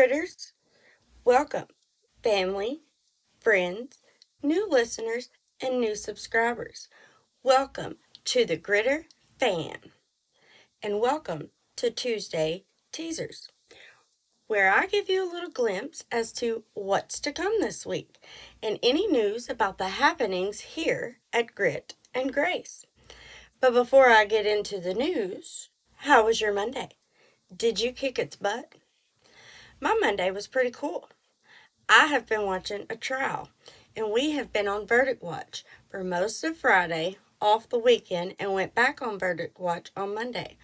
Gritters, welcome, family, friends, new listeners, and new subscribers. Welcome to the Gritter Fan, and welcome to Tuesday Teasers, where I give you a little glimpse as to what's to come this week and any news about the happenings here at Grit and Grace. But before I get into the news, how was your Monday? Did you kick its butt? My Monday was pretty cool. I have been watching a trial, and we have been on verdict watch for most of Friday, off the weekend, and went back on verdict watch on Monday.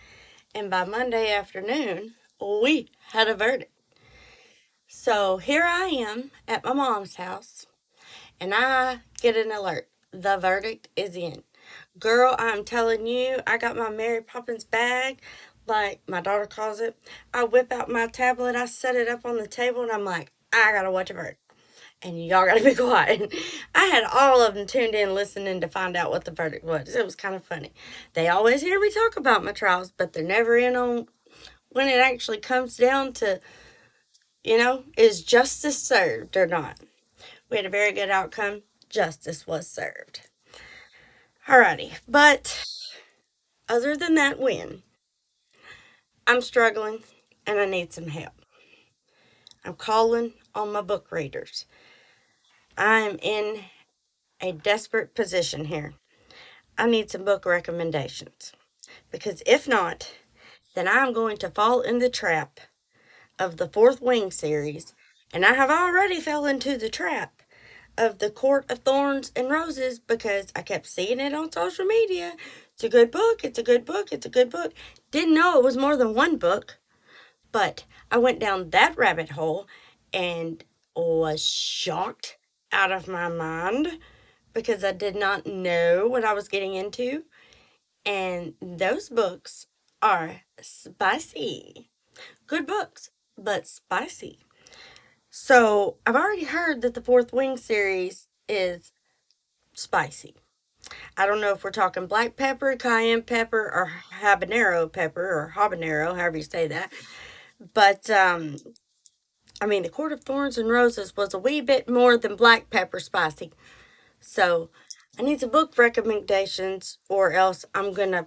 And by Monday afternoon, we had a verdict. So here I am at my mom's house, and I get an alert. The verdict is in. Girl, I'm telling you, I got my Mary Poppins bag, like my daughter calls it. I whip out my tablet, I set it up on the table, and I'm like, I gotta watch a verdict. And y'all gotta be quiet. I had all of them tuned in listening to find out what the verdict was. It was kind of funny. They always hear me talk about my trials, but they're never in on when it actually comes down to, is justice served or not? We had a very good outcome. Justice was served. Alrighty, but other than that win, I'm struggling and I need some help. I'm calling on my book readers. I'm in a desperate position here. I need some book recommendations because if not, then I'm going to fall in the trap of the Fourth Wing series, and I have already fell into the trap of the Court of Thorns and Roses because I kept seeing it on social media. It's a good book, it's a good book, it's a good book. Didn't know it was more than one book, but I went down that rabbit hole and was shocked out of my mind because I did not know what I was getting into. And those books are spicy. Good books, but spicy. So I've already heard that the Fourth Wing series is spicy. I don't know if we're talking black pepper, cayenne pepper, or habanero pepper, or habanero, however you say that. But, the Court of Thorns and Roses was a wee bit more than black pepper spicy. So I need some book recommendations, or else I'm gonna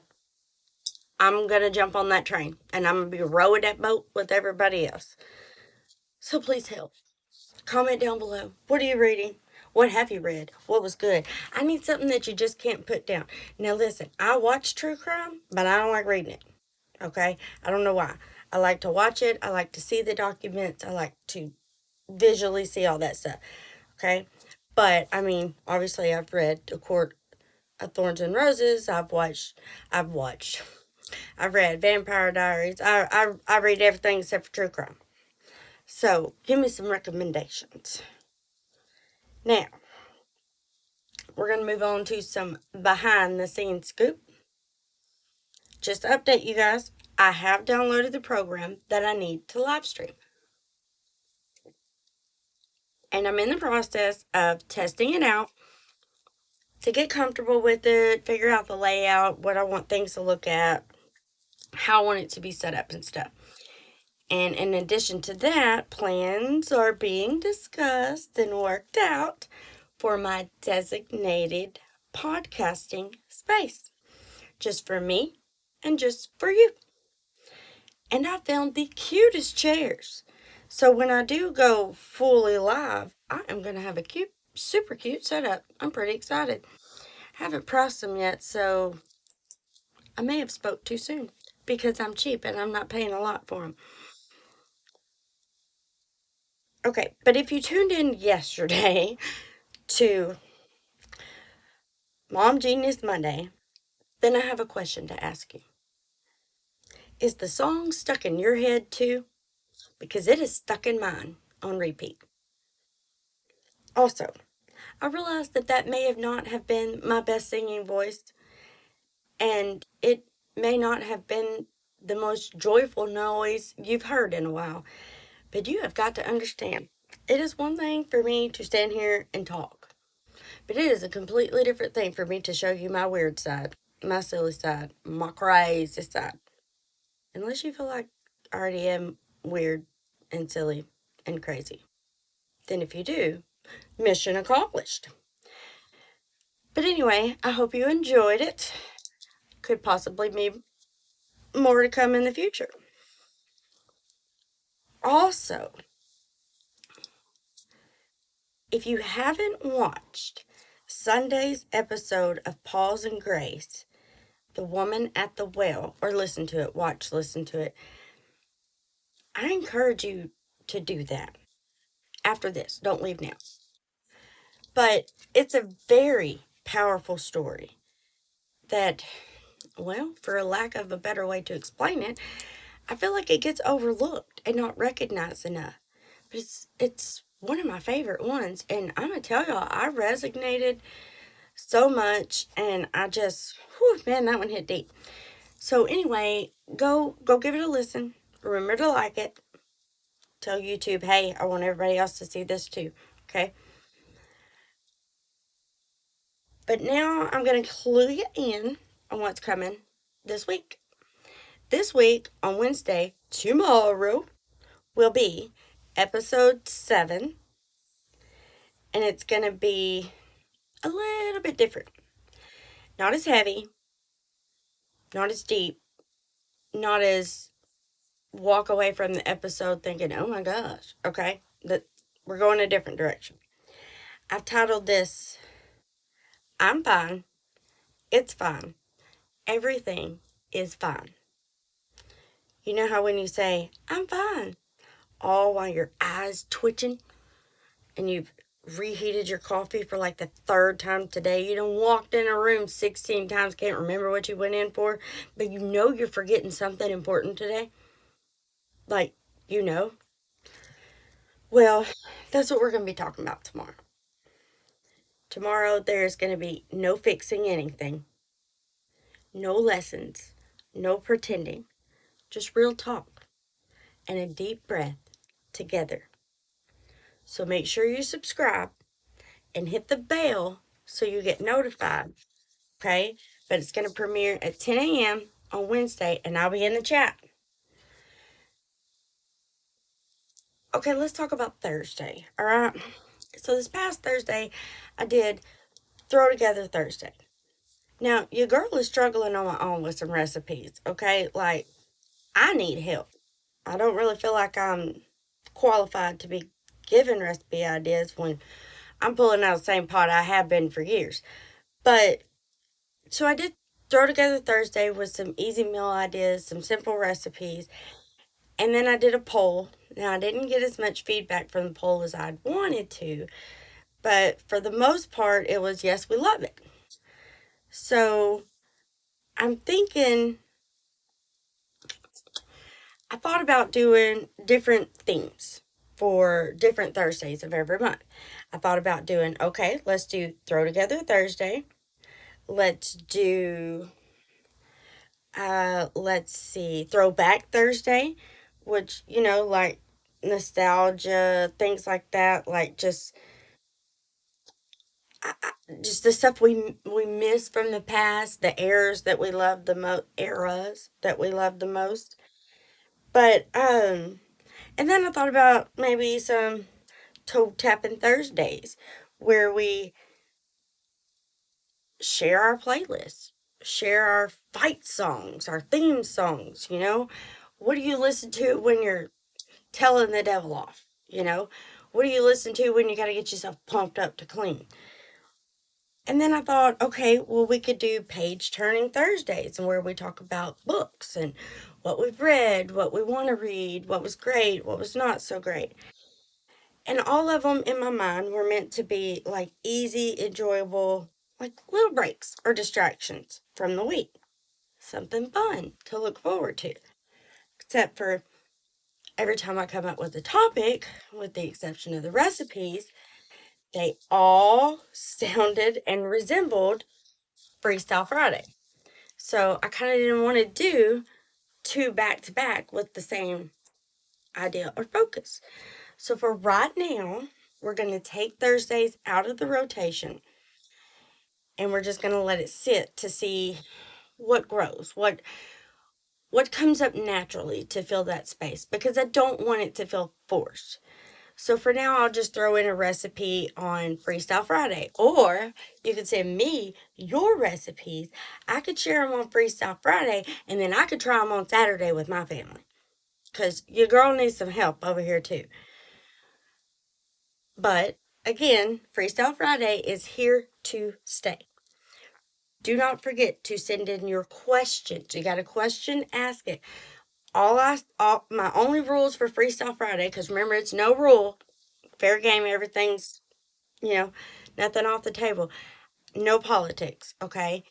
jump on that train and I'm gonna be rowing that boat with everybody else. So please help. Comment down below. What are you reading? What have you read? What was good? I need something that you just can't put down. Now listen, I watch true crime, but I don't like reading it. Okay? I don't know why. I like to watch it. I like to see the documents. I like to visually see all that stuff. Okay? But obviously I've read The Court of Thorns and Roses. I've read Vampire Diaries. I read everything except for true crime. So give me some recommendations. Now, we're going to move on to some behind the scenes scoop. Just to update you guys, I have downloaded the program that I need to live stream. And I'm in the process of testing it out to get comfortable with it, figure out the layout, what I want things to look at, how I want it to be set up and stuff. And in addition to that, plans are being discussed and worked out for my designated podcasting space. Just for me and just for you. And I found the cutest chairs. So when I do go fully live, I am going to have a cute, super cute setup. I'm pretty excited. Haven't priced them yet, so I may have spoke too soon because I'm cheap and I'm not paying a lot for them. Okay, but if you tuned in yesterday to Mom Genius Monday, then I have a question to ask you. Is the song stuck in your head too? Because it is stuck in mine on repeat. Also, I realized that may have not have been my best singing voice, and it may not have been the most joyful noise you've heard in a while. But you have got to understand, it is one thing for me to stand here and talk, but it is a completely different thing for me to show you my weird side, my silly side, my crazy side. Unless you feel like I already am weird and silly, and crazy. Then, if you do, mission accomplished. But anyway, I hope you enjoyed it. Could possibly be more to come in the future. Also, if you haven't watched Sunday's episode of Pause and Grace, The Woman at the Well, or listen to it, listen to it, I encourage you to do that after this. Don't leave now. But it's a very powerful story that, well, for a lack of a better way to explain it, I feel like it gets overlooked and not recognized enough. But it's one of my favorite ones, and I'm gonna tell y'all, I resonated so much, and I just, whew, man, that one hit deep. So anyway, go give it a listen. Remember to like it. Tell YouTube, hey, I want everybody else to see this too. Okay. But now I'm gonna clue you in on what's coming this week. This week on Wednesday, tomorrow, will be episode 7, and it's gonna be a little bit different. Not as heavy, not as deep, not as walk away from the episode thinking, oh my gosh, okay, that we're going a different direction. I've titled this, I'm fine, it's fine, everything is fine. You know how when you say, I'm fine, all while your eyes twitching and you've reheated your coffee for like the third time today. You done walked in a room 16 times, can't remember what you went in for, but you know you're forgetting something important today. Like, you know. Well, that's what we're going to be talking about tomorrow. Tomorrow, there's going to be no fixing anything, no lessons, no pretending, just real talk and a deep breath together. So make sure you subscribe and hit the bell so you get notified. Okay? But it's going to premiere at 10 a.m. on Wednesday, and I'll be in the chat. Okay, let's talk about Thursday. All right? So this past Thursday, I did Throw Together Thursday. Now, your girl is struggling on my own with some recipes, okay? Like, I need help. I don't really feel like I'm qualified to be given recipe ideas when I'm pulling out the same pot I have been for years. But, so I did Throw Together Thursday with some easy meal ideas, some simple recipes, and then I did a poll. Now, I didn't get as much feedback from the poll as I'd wanted to, but for the most part, it was yes, we love it. So, I'm thinking, I thought about doing different themes for different Thursdays of every month. I thought about doing, okay, let's do Throw Together Thursday. Let's do, let's see, Throwback Thursday, which, you know, like nostalgia, things like that, like just the stuff we miss from the past, the eras that we love the most. But and then I thought about maybe some toe tapping Thursdays where we share our playlists, share our fight songs, our theme songs, you know? What do you listen to when you're telling the devil off, you know? What do you listen to when you got to get yourself pumped up to clean? And then I thought, okay, well, we could do page turning Thursdays and where we talk about books and what we've read, what we want to read, what was great, what was not so great. And all of them in my mind were meant to be like easy, enjoyable, like little breaks or distractions from the week. Something fun to look forward to. Except for every time I come up with a topic, with the exception of the recipes, they all sounded and resembled Freestyle Friday. So I kind of didn't want to do two back to back with the same idea or focus. So for right now, we're going to take Thursdays out of the rotation and we're just going to let it sit to see what grows, what comes up naturally to fill that space, because I don't want it to feel forced. So for now, I'll just throw in a recipe on Freestyle Friday. Or you could send me your recipes. I could share them on Freestyle Friday, and then I could try them on Saturday with my family. Because your girl needs some help over here, too. But again, Freestyle Friday is here to stay. Do not forget to send in your questions. You got a question? Ask it. My only rules for Freestyle Friday, because remember, it's no rule, fair game, everything's, you know, nothing off the table. No politics, okay?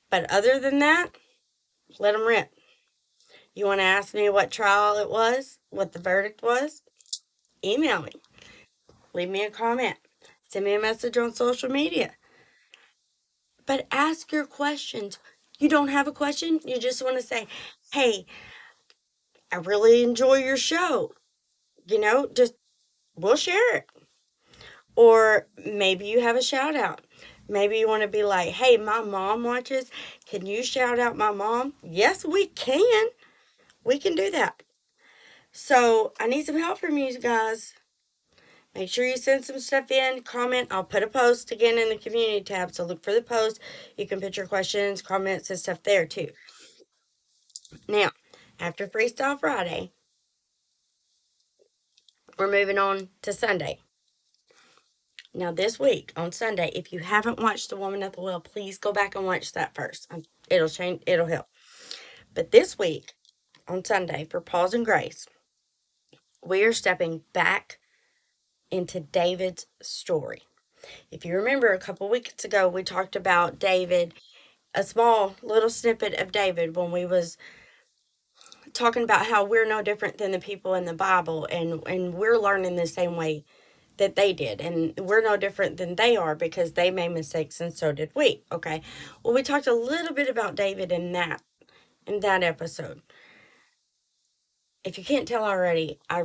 But other than that, let them rip. You want to ask me what trial it was, what the verdict was? Email me. Leave me a comment. Send me a message on social media. But ask your questions. You don't have a question? You just want to say, hey, I really enjoy your show. Just we'll share it. Or maybe you have a shout out. Maybe you want to be like, hey, my mom watches. Can you shout out my mom? Yes, we can. We can do that. So I need some help from you guys. Make sure you send some stuff in, comment. I'll put a post again in the community tab. So look for the post. You can put your questions, comments, and stuff there too. Now, after Freestyle Friday, we're moving on to Sunday. Now, this week on Sunday, if you haven't watched The Woman at the Well, please go back and watch that first. It'll help. But this week on Sunday, for Pause and Grace, we are stepping back into David's story. If you remember, a couple weeks ago, we talked about David, a small little snippet of David when we was talking about how we're no different than the people in the Bible, and we're learning the same way that they did, and we're no different than they are because they made mistakes and so did we. Okay, well, we talked a little bit about David in that episode. If you can't tell already, I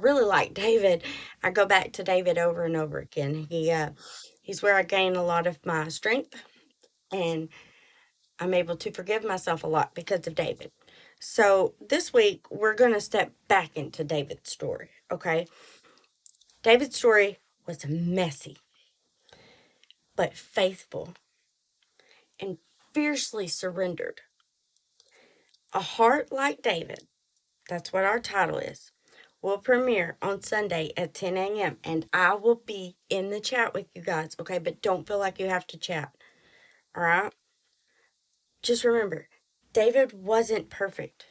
really like David. I go back to David over and over again. He's where I gain a lot of my strength, and I'm able to forgive myself a lot because of David. So this week we're going to step back into David's story, okay? David's story was messy, but faithful and fiercely surrendered. A Heart Like David, that's what our title is, will premiere on Sunday at 10 a.m. And I will be in the chat with you guys, okay? But don't feel like you have to chat, all right? Just remember, David wasn't perfect,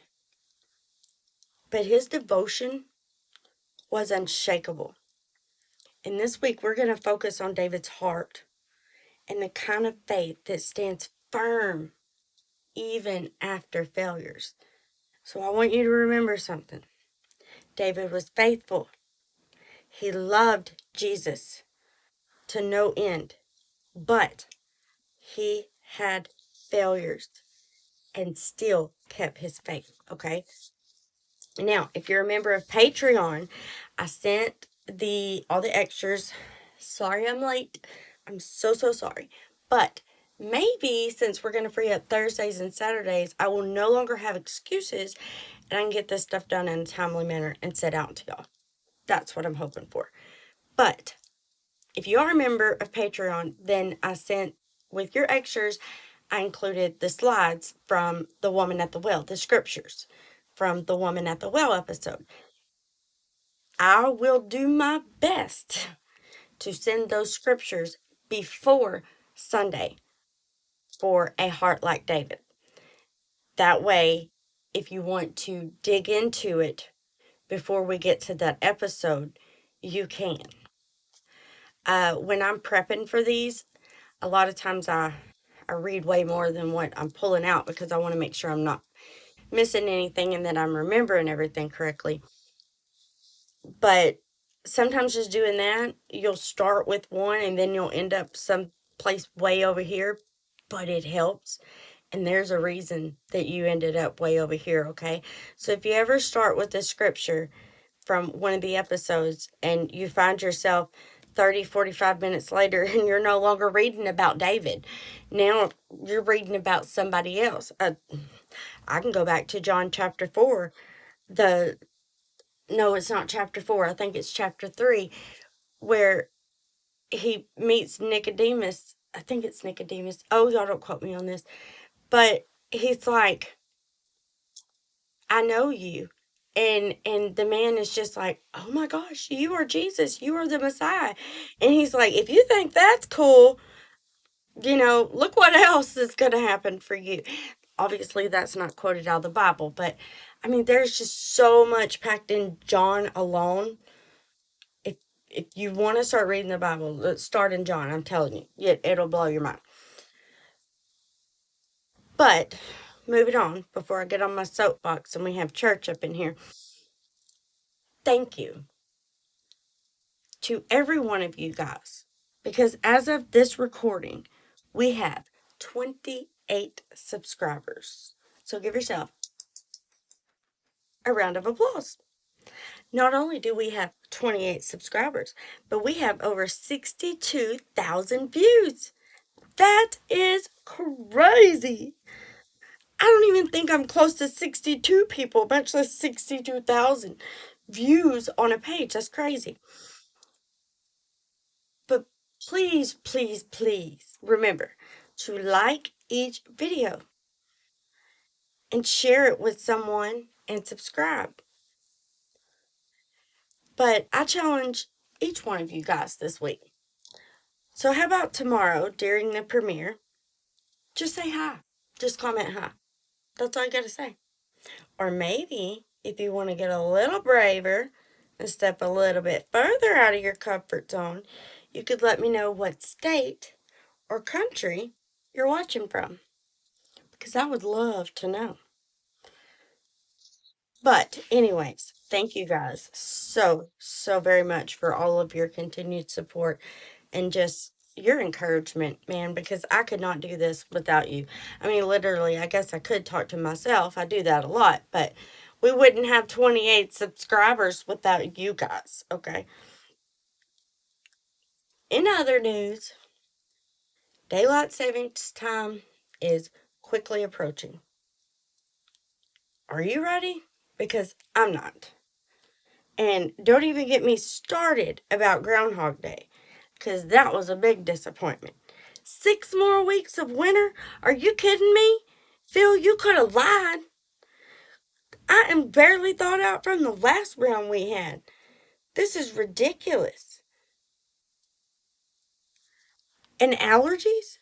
but his devotion was unshakable. And this week, we're going to focus on David's heart and the kind of faith that stands firm even after failures. So I want you to remember something. David was faithful. He loved Jesus to no end, but he had failures and still kept his faith, okay? Now, if you're a member of Patreon, I sent all the extras. Sorry I'm late. I'm so sorry. But maybe since we're going to free up Thursdays and Saturdays, I will no longer have excuses and I can get this stuff done in a timely manner and set out to y'all. That's what I'm hoping for. But if you are a member of Patreon, then I sent with your extras, I included the slides from The Woman at the Well, the scriptures from the Woman at the Well episode. I will do my best to send those scriptures before Sunday for A Heart Like David. That way, if you want to dig into it before we get to that episode, you can. When I'm prepping for these, a lot of times I read way more than what I'm pulling out because I want to make sure I'm not missing anything and that I'm remembering everything correctly. But sometimes just doing that, you'll start with one and then you'll end up someplace way over here, but it helps. And there's a reason that you ended up way over here, okay? So if you ever start with the scripture from one of the episodes and you find yourself 30, 45 minutes later and you're no longer reading about David, now you're reading about somebody else. I can go back to John chapter 4. no, it's not chapter 4. I think it's chapter 3, where he meets Nicodemus. I think it's Nicodemus. Oh, y'all don't quote me on this. But he's like, I know you. And the man is just like, oh my gosh, you are Jesus. You are the Messiah. And he's like, if you think that's cool, look what else is going to happen for you. Obviously, that's not quoted out of the Bible, but I mean, there's just so much packed in John alone. If if you want to start reading the Bible, let's start in John. I'm telling you, it'll blow your mind. But moving on, before I get on my soapbox and we have church up in here, thank you to every one of you guys, because as of this recording, we have 28 subscribers. So give yourself a round of applause. Not only do we have 28 subscribers, but we have over 62,000 views. That is crazy. I don't even think I'm close to 62 people, much less 62,000 views on a page. That's crazy. But please, please, please remember to like each video and share it with someone and subscribe. But I challenge each one of you guys this week. So how about tomorrow during the premiere? Just say hi. Just comment hi. That's all you got to say. Or maybe if you want to get a little braver and step a little bit further out of your comfort zone, you could let me know what state or country you're watching from, because I would love to know. But, anyways, thank you guys so, so very much for all of your continued support and just your encouragement, man, because I could not do this without you. I mean, literally, I guess I could talk to myself. I do that a lot, but we wouldn't have 28 subscribers without you guys, okay? In other news, daylight savings time is quickly approaching. Are you ready? Because I'm not. And don't even get me started about Groundhog Day, because that was a big disappointment. 6 more weeks of winter? Are you kidding me? Phil, you could have lied. I am barely thawed out from the last round we had. This is ridiculous. And allergies?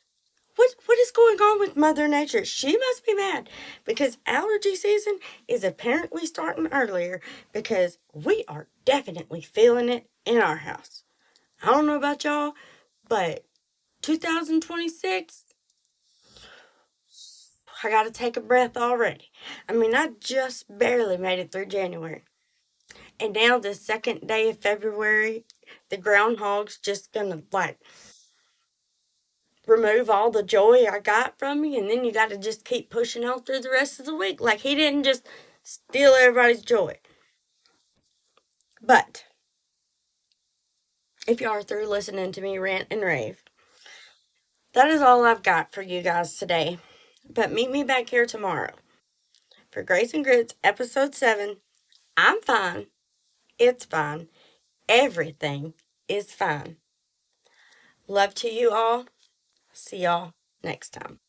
What is going on with Mother Nature? She must be mad, because allergy season is apparently starting earlier, because we are definitely feeling it in our house. I don't know about y'all, but 2026, I gotta take a breath already. I mean, I just barely made it through January. And now the second day of February, the groundhog's just gonna remove all the joy I got from me, and then you gotta just keep pushing on through the rest of the week. Like, he didn't just steal everybody's joy. But if you are through listening to me rant and rave, that is all I've got for you guys today. But meet me back here tomorrow for Grace and Grits episode 7. I'm fine. It's fine. Everything is fine. Love to you all. See y'all next time.